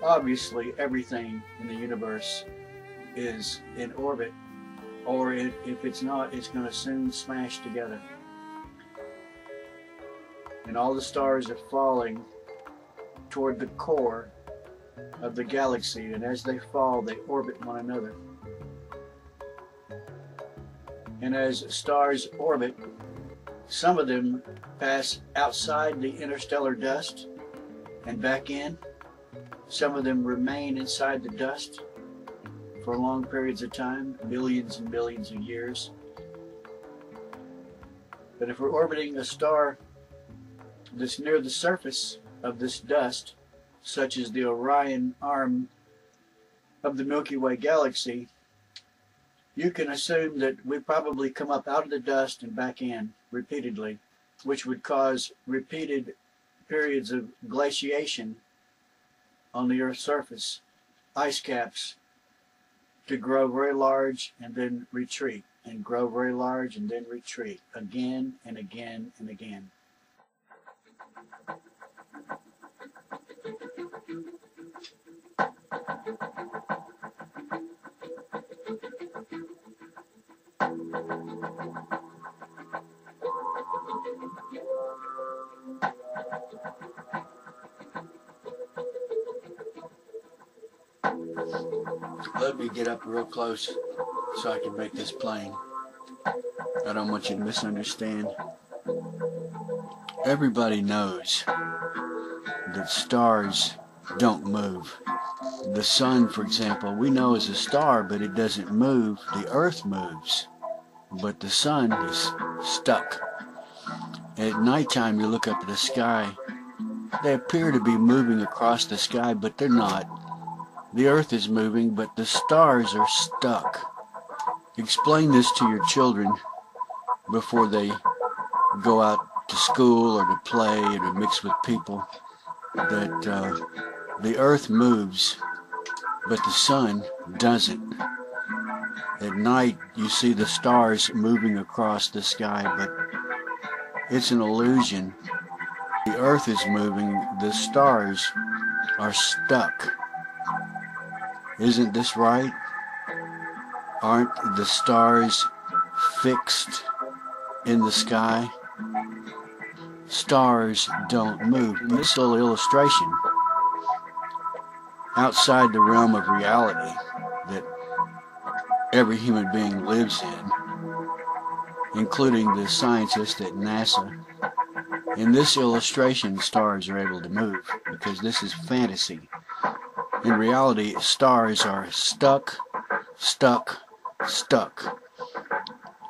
Obviously, everything in the universe is in orbit, or if it's not, it's going to soon smash together. And all the stars are falling toward the core of the galaxy, and as they fall, they orbit one another. And as stars orbit, some of them pass outside the interstellar dust and back in. Some of them remain inside the dust for long periods of time, billions and billions of years. But if we're orbiting a star that's near the surface of this dust, such as the Orion arm of the Milky Way galaxy, you can assume that we probably come up out of the dust and back in repeatedly, which would cause repeated periods of glaciation on the Earth's surface, ice caps to grow very large and then retreat, and grow very large and then retreat, again and again and again. Let me get up real close so I can make this plain. I don't want you to misunderstand. Everybody knows that stars don't move. The sun, for example, we know is a star, but it doesn't move. The Earth moves, but the sun is stuck. At nighttime, you look up at the sky. They appear to be moving across the sky, but they're not. The Earth is moving, but the stars are stuck. Explain this to your children before they go out to school or to play or to mix with people, that the Earth moves, but the sun doesn't. At night, you see the stars moving across the sky, but it's an illusion. The Earth is moving, the stars are stuck. Isn't this right? Aren't the stars fixed in the sky? Stars don't move. This little illustration, outside the realm of reality that every human being lives in, including the scientists at NASA, in this illustration, stars are able to move because this is fantasy. In reality, stars are stuck, stuck, stuck.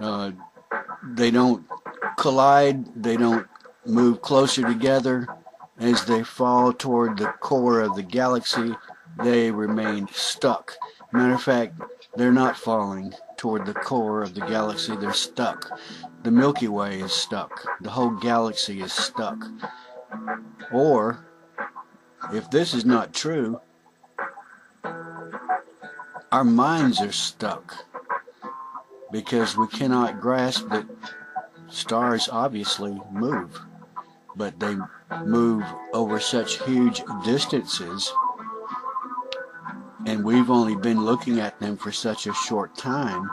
They don't collide, they don't move closer together. As they fall toward the core of the galaxy, they remain stuck. Matter of fact, they're not falling toward the core of the galaxy, they're stuck. The Milky Way is stuck. The whole galaxy is stuck. Or, if this is not true, our minds are stuck because we cannot grasp that stars obviously move, but they move over such huge distances, and we've only been looking at them for such a short time.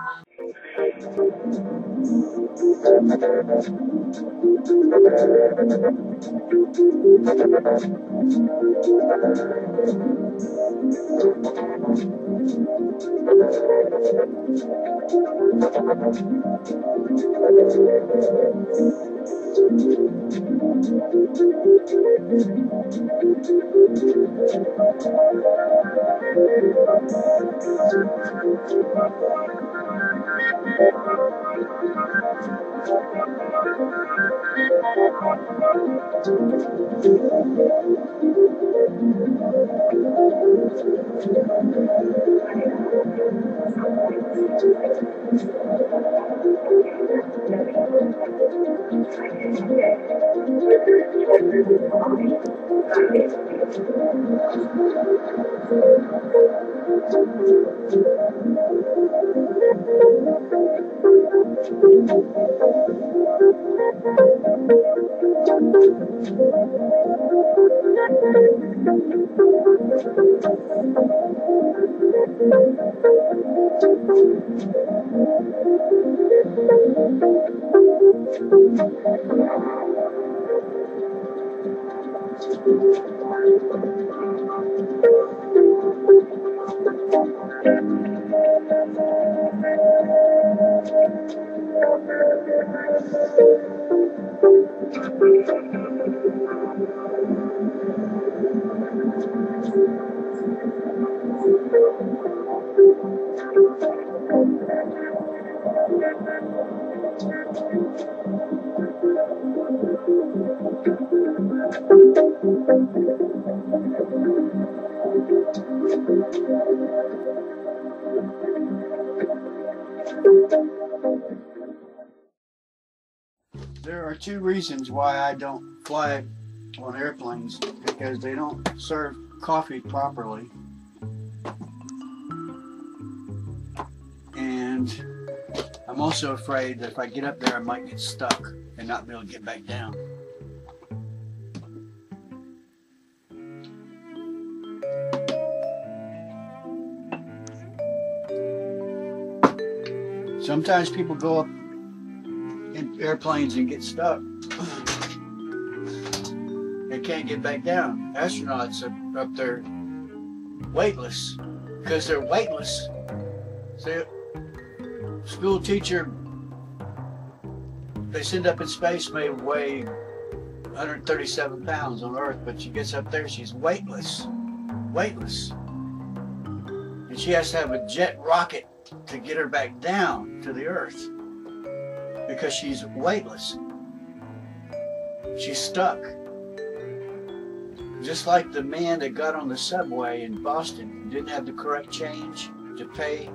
There are two reasons why I don't fly on airplanes, because they don't serve coffee properly, and I'm also afraid that if I get up there I might get stuck and not be able to get back down. Sometimes people go up in airplanes and get stuck. They can't get back down. Astronauts are up there weightless because they're weightless. See, school teacher they send up in space may weigh 137 pounds on Earth, but she gets up there, she's weightless. Weightless. And she has to have a jet rocket to get her back down to the Earth because she's weightless. She's stuck. Just like the man that got on the subway in Boston didn't have the correct change to pay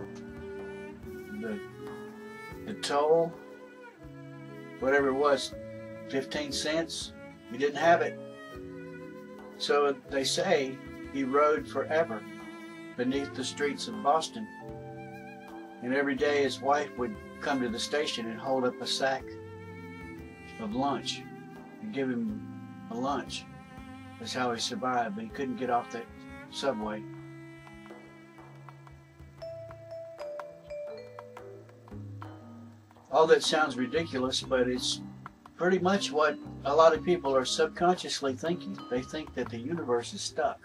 the toll, whatever it was, 15 cents. He didn't have it. So they say he rode forever beneath the streets of Boston. And every day his wife would come to the station and hold up a sack of lunch and give him a lunch. That's how he survived, but he couldn't get off that subway. All that sounds ridiculous, but it's pretty much what a lot of people are subconsciously thinking. They think that the universe is stuck.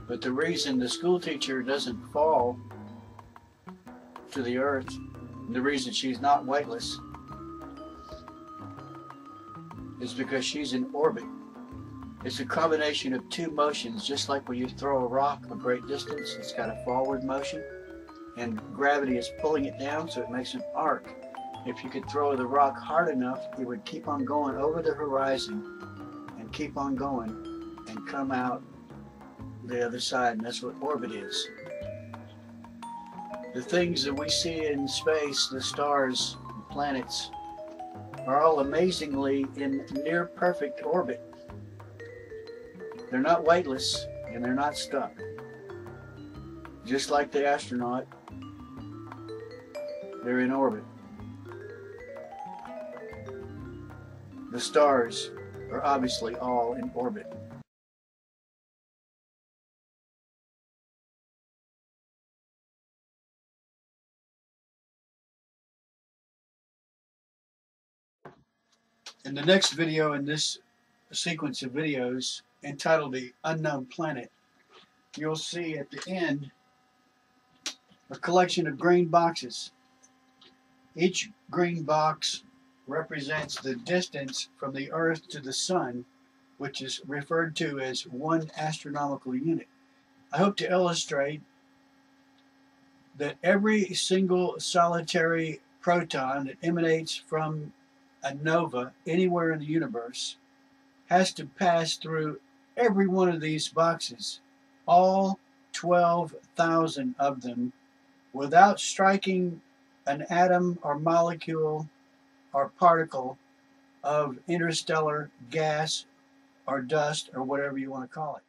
But the reason the school teacher doesn't fall to the Earth, the reason she's not weightless, is because she's in orbit. It's a combination of two motions, just like when you throw a rock a great distance, it's got a forward motion, and gravity is pulling it down, so it makes an arc. If you could throw the rock hard enough, it would keep on going over the horizon and keep on going and come out the other side, and that's what orbit is. The things that we see in space, the stars, the planets, are all amazingly in near perfect orbit. They're not weightless and they're not stuck. Just like the astronaut, they're in orbit. The stars are obviously all in orbit. In the next video in this sequence of videos entitled The Unknown Planet, you'll see at the end a collection of green boxes. Each green box represents the distance from the Earth to the Sun, which is referred to as 1 astronomical unit. I hope to illustrate that every single solitary proton that emanates from a nova anywhere in the universe has to pass through every one of these boxes, all 12,000 of them, without striking an atom or molecule or particle of interstellar gas or dust or whatever you want to call it.